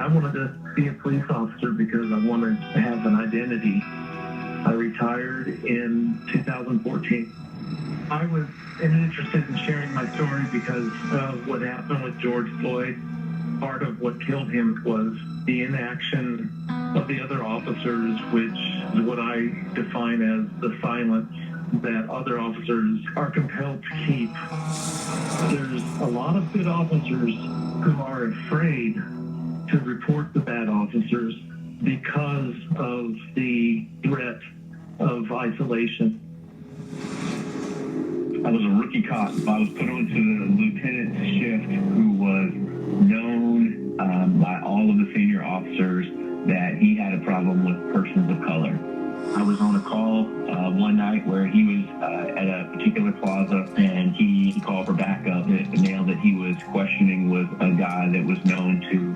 I wanted to be a police officer because I wanted to have an identity. I retired in 2014. I was interested in sharing my story because of what happened with George Floyd. Part of what killed him was the inaction of the other officers, which is what I define as the silence that other officers are compelled to keep. There's a lot of good officers who are afraid to report the bad officers because of the threat of isolation. I was a rookie cop. I was put onto the lieutenant shift who was known by all of the senior officers that he had a problem with persons of color. I was on a call one night where he was at a particular plaza and he called for backup. The male that he was questioning was a guy that was known to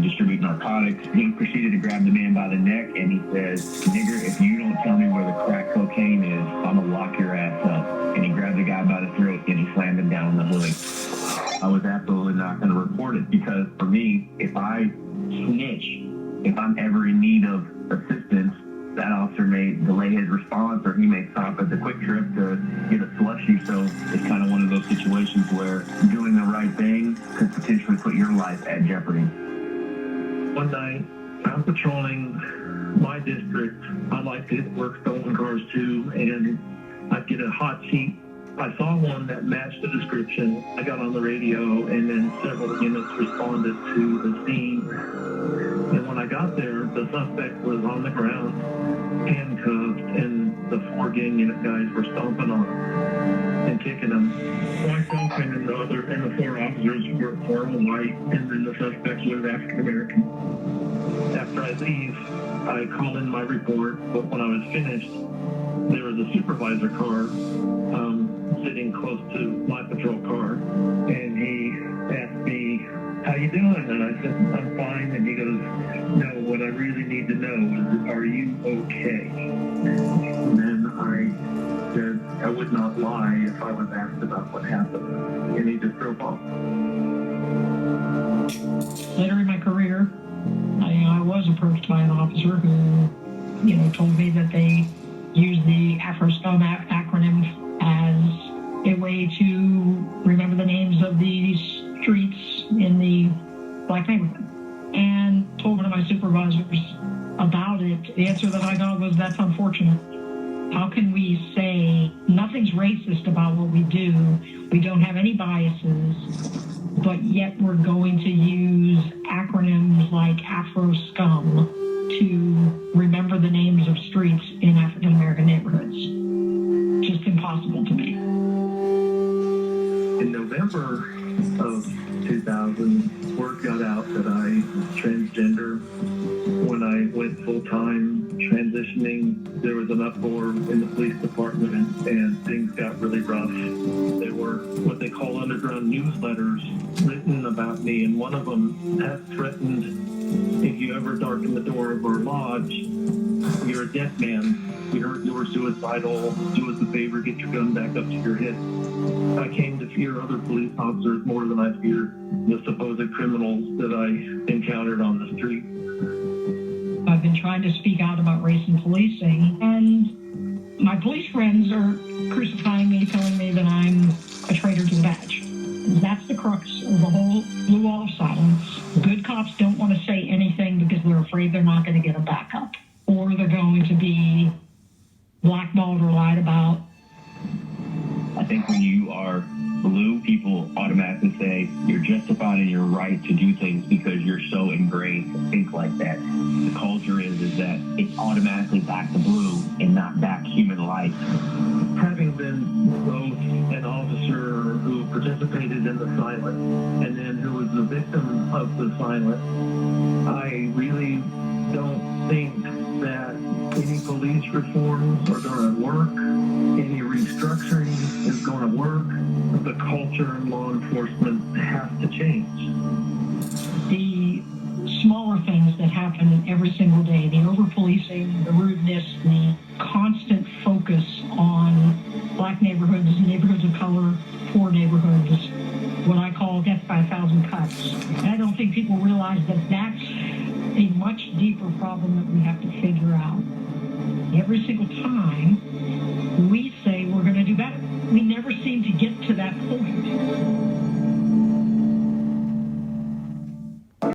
distribute narcotics. He proceeded to grab the man by the neck and he says, "Nigger, if you don't tell me where the crack cocaine is, I'm gonna lock your ass up." And he grabbed the guy by the throat and he slammed him down on the hood. I was absolutely not going to report it because for me, if I snitch, if I'm ever in need of assistance, that officer may delay his response or he may stop at the Quick Trip to get a slushy. So it's kind of one of those situations where doing the right thing could potentially put your life at jeopardy. One night, I'm patrolling my district. I like to work stolen cars too, and I'd get a hot seat. I saw one that matched the description. I got on the radio, and then several units responded to the scene. And when I got there, the suspect was on the ground, handcuffed, and the 4 gang unit guys were stomping on him and kicking him. Myself and the 4 officers were all white, and then the suspect was African American. After I leave, I call in my report, but when I was finished, there was a supervisor car sitting close to my patrol car, and he asked me, "How you doing?" And I said, "I'm fine." And he goes, "No, what I really need to know is, are you okay?" And then I said I would not lie if I was asked about what happened, and he just drove off. Later in my career, I was approached by an officer who, told me that they used the AfroScum acronym as a way to remember the names of the streets in the black neighborhood, and told one of my supervisors about it. The answer that I got was, "That's unfortunate. How can we say nothing's racist about what we do? We don't have any biases, but yet we're going to use acronyms like AfroScum to remember the names of streets in African American neighborhoods." Just impossible to me. In November of 2000, word got out that I was transgender. When I went full-time transitioning, there was an uproar in the police department and things got really rough. There were what they call underground newsletters written about me, and one of them had threatened, "If you ever darken the door of our lodge, you're a dead man. We heard you were suicidal. Do us a favor, get your gun back up to your head." I came to fear other police officers more than I feared the supposed criminals that I encountered on the street. I've been trying to speak out about race and policing, and my police friends are crucifying me, telling me that I'm a traitor to the badge. That's the crux of the whole blue wall of silence. Good cops don't want to say anything because they're afraid they're not going to get a backup, or they're going to be blackballed or lied about. I think when you are blue, people automatically say you're justified in your right to do things because you're so ingrained to think like that. The culture is that it's automatically back to blue and not back human life. Having been both an officer who participated in the silence and then who was the victim of the silence, I really don't think that any police reforms are going to work. Any restructuring is going to work. The culture in law enforcement has to change. The smaller things that happen every single day, the over-policing, the rudeness, the constant focus on black neighborhoods, neighborhoods of color, poor neighborhoods, what I call death by 1,000 cuts. And I don't think think people realize that that's a much deeper problem that we have to figure out. Every single time